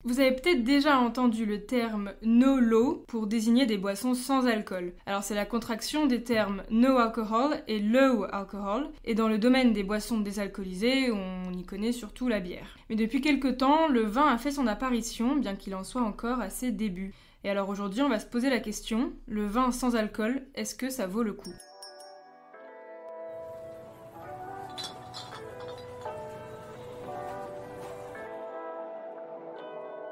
Vous avez peut-être déjà entendu le terme no low pour désigner des boissons sans alcool. Alors c'est la contraction des termes no alcohol et low alcohol, et dans le domaine des boissons désalcoolisées, on y connaît surtout la bière. Mais depuis quelque temps, le vin a fait son apparition, bien qu'il en soit encore à ses débuts. Et alors aujourd'hui, on va se poser la question, le vin sans alcool, est-ce que ça vaut le coup ?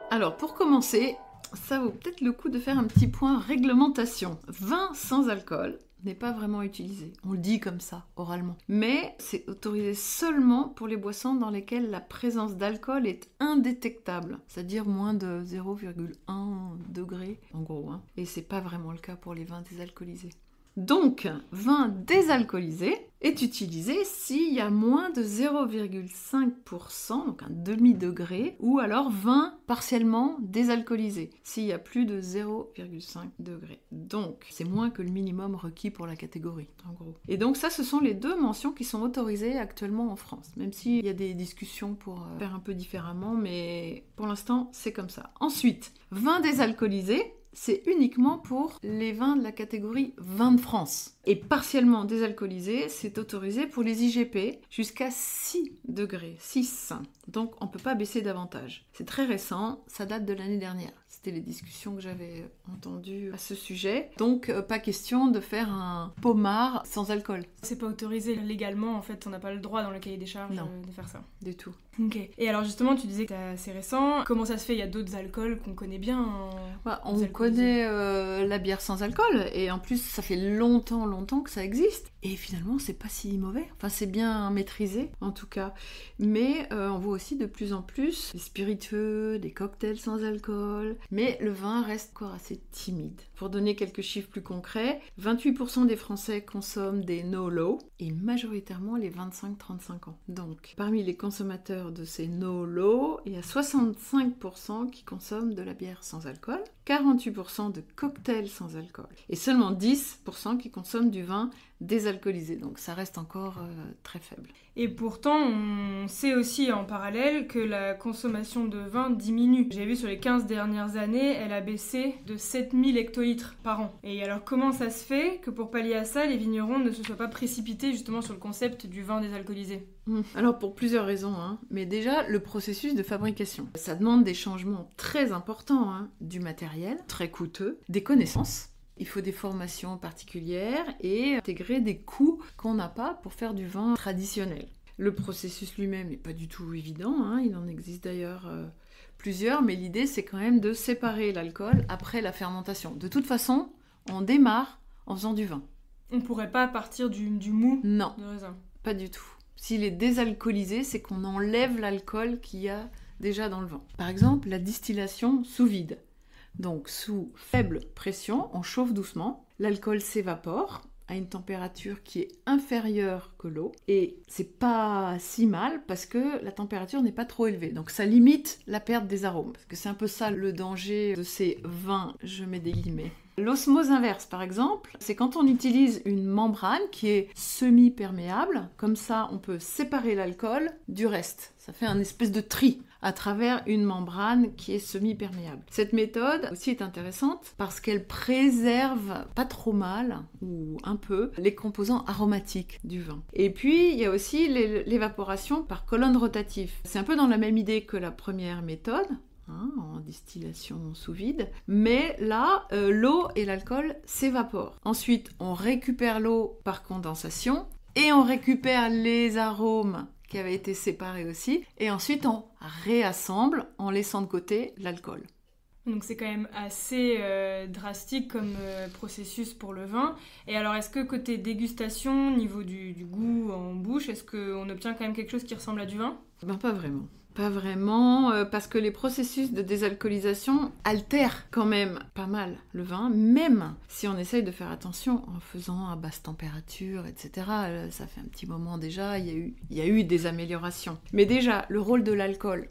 Alors pour commencer, ça vaut peut-être le coup de faire un petit point réglementation. Vin sans alcool n'est pas vraiment utilisé. On le dit comme ça, oralement. Mais c'est autorisé seulement pour les boissons dans lesquelles la présence d'alcool est indétectable, c'est-à-dire moins de 0,1 degré, en gros. Et c'est pas vraiment le cas pour les vins désalcoolisés. Donc, vin désalcoolisé est utilisé s'il y a moins de 0,5%, donc un demi-degré, ou alors vin partiellement désalcoolisé, s'il y a plus de 0,5 degré. Donc, c'est moins que le minimum requis pour la catégorie, en gros. Et donc ça, ce sont les deux mentions qui sont autorisées actuellement en France, même s'il y a des discussions pour faire un peu différemment, mais pour l'instant, c'est comme ça. Ensuite, vin désalcoolisé, c'est uniquement pour les vins de la catégorie vin de France. Et partiellement désalcoolisé, c'est autorisé pour les IGP jusqu'à 6 degrés, 6. Donc on ne peut pas baisser davantage. C'est très récent, ça date de l'année dernière. C'était les discussions que j'avais entendues à ce sujet. Donc pas question de faire un pommard sans alcool. C'est pas autorisé légalement, en fait, on n'a pas le droit dans le cahier des charges de faire ça. Du tout. Ok. Et alors justement, tu disais que c'est assez récent. Comment ça se fait ? Il y a d'autres alcools qu'on connaît bien on connaît la bière sans alcool, et en plus ça fait longtemps que ça existe. Et finalement, c'est pas si mauvais. Enfin, c'est bien maîtrisé, en tout cas. Mais on voit aussi de plus en plus des spiritueux, des cocktails sans alcool. Mais le vin reste encore assez timide. Pour donner quelques chiffres plus concrets, 28% des Français consomment des no-low, et majoritairement les 25-35 ans. Donc, parmi les consommateurs de ces no-low, il y a 65% qui consomment de la bière sans alcool, 48% de cocktails sans alcool, et seulement 10% qui consomment du vin désalcoolisé. Donc ça reste encore très faible. Et pourtant, on sait aussi en parallèle que la consommation de vin diminue. J'ai vu sur les 15 dernières années, elle a baissé de 7000 hectolitres par an. Et alors comment ça se fait que pour pallier à ça, les vignerons ne se soient pas précipités justement sur le concept du vin désalcoolisé ? Alors pour plusieurs raisons, mais déjà le processus de fabrication. Ça demande des changements très importants, du matériel, très coûteux, des connaissances. Il faut des formations particulières et intégrer des coûts qu'on n'a pas pour faire du vin traditionnel. Le processus lui-même n'est pas du tout évident, il en existe d'ailleurs plusieurs, mais l'idée c'est quand même de séparer l'alcool après la fermentation. De toute façon, on démarre en faisant du vin. On pourrait pas partir du mou Non, de raisin. pas du tout. S'il est désalcoolisé, c'est qu'on enlève l'alcool qu'il y a déjà dans le vin. Par exemple, la distillation sous vide. Donc sous faible pression, on chauffe doucement, l'alcool s'évapore à une température qui est inférieure que l'eau, et c'est pas si mal parce que la température n'est pas trop élevée, donc ça limite la perte des arômes, parce que c'est un peu ça le danger de ces vins, je mets des guillemets. L'osmose inverse, par exemple, c'est quand on utilise une membrane qui est semi-perméable, comme ça on peut séparer l'alcool du reste, ça fait un espèce de tri à travers une membrane qui est semi-perméable. Cette méthode aussi est intéressante parce qu'elle préserve pas trop mal, ou un peu, les composants aromatiques du vin. Et puis, il y a aussi l'évaporation par colonne rotative. C'est un peu dans la même idée que la première méthode, en distillation sous vide, mais là, l'eau et l'alcool s'évaporent. Ensuite, on récupère l'eau par condensation et on récupère les arômes qui avaient été séparés aussi, et ensuite on réassemble en laissant de côté l'alcool. Donc c'est quand même assez drastique comme processus pour le vin. Et alors est-ce que côté dégustation, niveau du goût en bouche, est-ce qu'on obtient quand même quelque chose qui ressemble à du vin ? Pas vraiment. Pas vraiment, parce que les processus de désalcoolisation altèrent quand même pas mal le vin, même si on essaye de faire attention en faisant à basse température, etc. Ça fait un petit moment déjà, il y a eu des améliorations. Mais déjà, le rôle de l'alcool,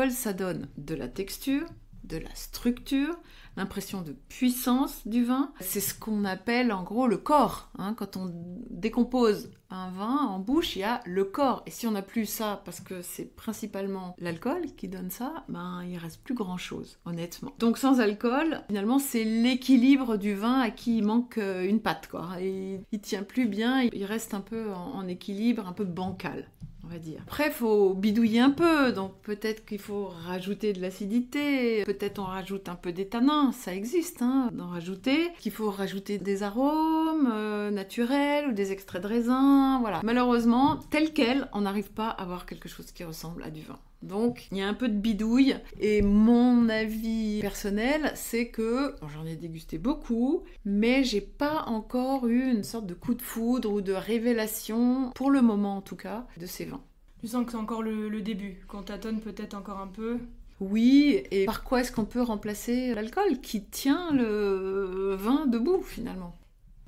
ça donne de la texture, de la structure, l'impression de puissance du vin. C'est ce qu'on appelle en gros le corps. Quand on décompose un vin en bouche, il y a le corps. Et si on n'a plus ça, parce que c'est principalement l'alcool qui donne ça, il reste plus grand-chose, honnêtement. Donc sans alcool, finalement, c'est l'équilibre du vin à qui il manque une patte, quoi. Et il tient plus bien, il reste un peu en équilibre, un peu bancal. On va dire. Après, il faut bidouiller un peu, donc peut-être qu'il faut rajouter de l'acidité, peut-être on rajoute un peu des tanins, ça existe, d'en rajouter, qu'il faut rajouter des arômes naturels ou des extraits de raisin, voilà. Malheureusement, tel quel, on n'arrive pas à avoir quelque chose qui ressemble à du vin. Donc, il y a un peu de bidouille, et mon avis personnel, c'est que j'en ai dégusté beaucoup, mais j'ai pas encore eu une sorte de coup de foudre ou de révélation, pour le moment en tout cas, de ces vins. Tu sens que c'est encore le début, qu'on tâtonne peut-être encore un peu. Oui, et par quoi est-ce qu'on peut remplacer l'alcool qui tient le vin debout finalement?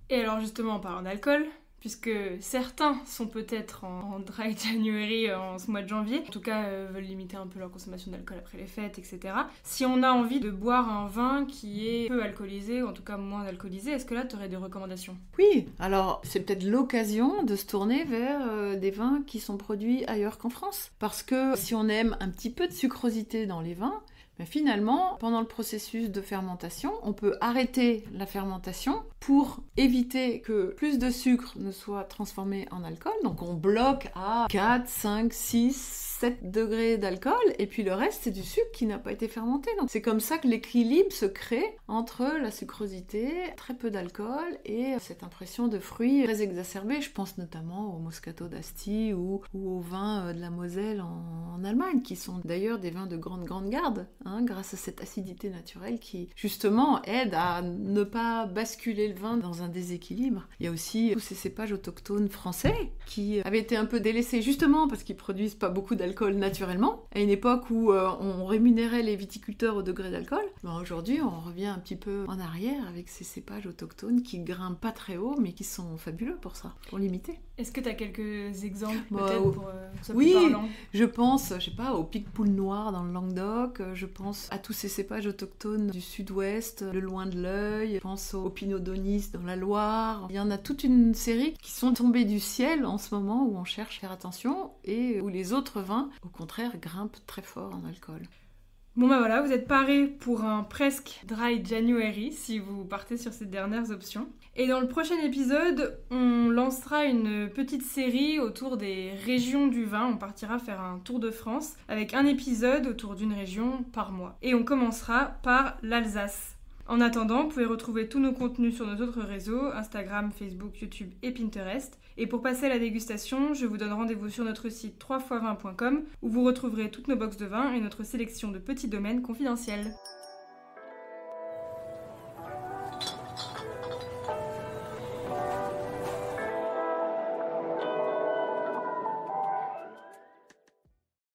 Et alors justement, en parlant d'alcool, puisque certains sont peut-être en dry January en ce mois de janvier, en tout cas veulent limiter un peu leur consommation d'alcool après les fêtes, etc. Si on a envie de boire un vin qui est peu alcoolisé, ou en tout cas moins alcoolisé, est-ce que là tu aurais des recommandations? Oui, alors c'est peut-être l'occasion de se tourner vers des vins qui sont produits ailleurs qu'en France. Parce que si on aime un petit peu de sucrosité dans les vins, mais finalement, pendant le processus de fermentation, on peut arrêter la fermentation pour éviter que plus de sucre ne soit transformé en alcool. Donc on bloque à 4, 5, 6, 7 degrés d'alcool et puis le reste c'est du sucre qui n'a pas été fermenté. Donc c'est comme ça que l'équilibre se crée entre la sucrosité, très peu d'alcool et cette impression de fruits très exacerbée. Je pense notamment au Moscato d'Asti ou au vin de la Moselle en Allemagne, qui sont d'ailleurs des vins de grande garde, grâce à cette acidité naturelle qui justement aide à ne pas basculer le vin dans un déséquilibre. Il y a aussi tous ces cépages autochtones français qui avaient été un peu délaissés justement parce qu'ils produisent pas beaucoup d'alcool naturellement, à une époque où on rémunérait les viticulteurs au degré d'alcool. Aujourd'hui on revient un petit peu en arrière avec ces cépages autochtones qui grimpent pas très haut mais qui sont fabuleux pour ça, pour limiter. Est-ce que tu as quelques exemples peut-être pour ça oui, plus parlant? Je pense, je sais pas, au Picpoul noir dans le Languedoc, je pense à tous ces cépages autochtones du sud-ouest, le Loin de l'Œil, je pense au Pinot d'Aunis dans la Loire. Il y en a toute une série qui sont tombés du ciel en ce moment où on cherche à faire attention et où les autres vins, au contraire, grimpent très fort en alcool. Bon voilà, vous êtes parés pour un presque dry January si vous partez sur ces dernières options. Et dans le prochain épisode, on lancera une petite série autour des régions du vin. On partira faire un tour de France avec un épisode autour d'une région par mois. Et on commencera par l'Alsace. En attendant, vous pouvez retrouver tous nos contenus sur nos autres réseaux, Instagram, Facebook, YouTube et Pinterest. Et pour passer à la dégustation, je vous donne rendez-vous sur notre site 3x20.com où vous retrouverez toutes nos box de vin et notre sélection de petits domaines confidentiels.